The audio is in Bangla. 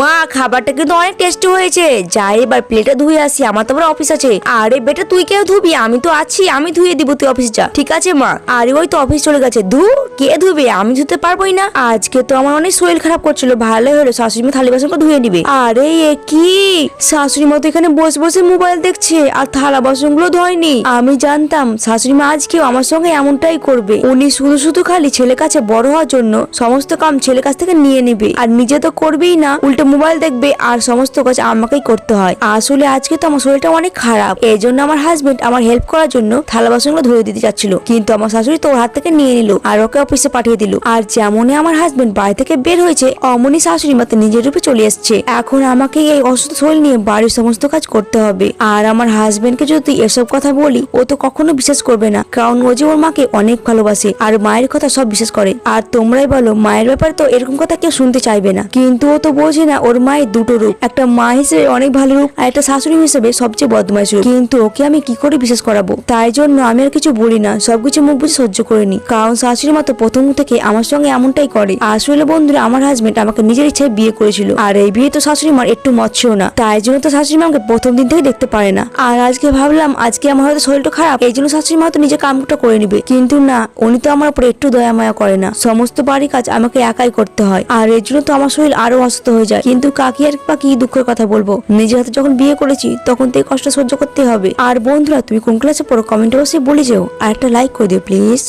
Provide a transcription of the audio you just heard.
মা খাবারটা কিন্তু অনেক টেস্টি হয়েছে, যাই এবার প্লেটে ধুয়ে আসি, আমার তো আবার অফিস আছে। আরে বেটা তুই কেউ ধুবি? আমি তো আছি, আমি ধুয়ে দিব, তুই অফিস যা। ঠিক আছে মা। আরে ওই তো অফিস চলে গেছে। কে ধুবে? আমি ধুতে পারবোই না। আজকে তো আমার অনেক শরীর খারাপ করছিল, ভালো হলো শাশুড়ি মা থালি বাসনটা ধুয়ে নিবে। আরে এ কি, শাশুড়ি মা তো এখানে বসে বসে মোবাইল দেখছে আর থালা বাসন গুলো ধোয়নি। আমি জানতাম শাশুড়ি মা আজকেও আমার সঙ্গে এমনটাই করবে। উনি শুধু শুধু খালি ছেলে কাছে বড় হওয়ার জন্য সমস্ত কাম ছেলে কাছ থেকে নিয়ে নিবে, আর নিজে তো করবেই না, উল্টে মোবাইল দেখবে আর সমস্ত কাজ আমাকেই করতে হয়। আসলে আজকে তো আমার শরীরটা অনেক খারাপ, এই জন্য আমার হাজবেন্ড আমার হেল্প করার জন্য থালা বাসনগুলো ধুয়ে দিতে চাচ্ছিল, কিন্তু আমার শাশুড়ি তো ওর হাত থেকে নিয়ে নিল আর ওকে অফিসে পাঠিয়ে দিল। আর যেমনই আমার হাজবেন্ড বাড়ি থেকে বের হয়েছে, অমনি শাশুড়ি মা নিজের রূপে চলে এসছে। এখন আমাকে এই অসুস্থ শরীর নিয়ে বাড়ির সমস্ত কাজ করতে হবে। আর আমার হাজবেন্ডকে যদি এসব কথা বলি, ও তো কখনো বিশ্বাস করবে না, কারণ ও যে ওর মাকে অনেক ভালোবাসে আর মায়ের কথা সব বিশ্বাস করে। আর তোমরাই বলো, মায়ের ব্যাপারে তো এরকম কথা কেউ শুনতে চাইবে না, কিন্তু ও তো বোঝে না ওর মায়ের দুটো রূপ, একটা মা হিসেবে অনেক ভালো রূপ আর একটা শাশুড়ি হিসেবে সবচেয়ে বদমাইশ রূপ। কিন্তু ওকে আমি কি করে বিশ্বাস করাবো? তাই জন্য আমি আর কিছু বলি না, সবকিছু মুখ বুঝে সহ্য করে নি, কারণ শাশুড়ি মা তো প্রথম থেকে আমার সঙ্গে এমনটাই করে। আসলে বন্ধুরা, আমার হাজবেন্ড আমাকে নিজের ইচ্ছায় বিয়ে করেছিল, আর এই বিয়ে তো শাশুড়ি মার একটু মৎস্যও না, তাই জন্য তো শাশুড়ি মা আমাকে প্রথম দিন থেকে দেখতে পারে না। আর আজকে ভাবলাম আজকে আমার হয়তো শরীরটা খারাপ, এই জন্য শাশুড়ি মা তো নিজে কামটা করে নিবে, কিন্তু না, উনি তো আমার উপরে একটু দয়া মায়া করে না, সমস্ত বাড়ির কাজ আমাকে একাই করতে হয়, আর এর জন্য তো আমার শরীর আরো অসুস্থ হয়ে যায়। কিন্তু কাকি আর বা কি দুঃখের কথা বলবো, নিজের হাতে যখন বিয়ে করেছি তখন তো এই কষ্ট সহ্য করতে হবে। আর বন্ধুরা, তুমি কোন ক্লাসে পড়ো কমেন্টে অবশ্যই বলে যাও, আর একটা লাইক করে দিও প্লিজ।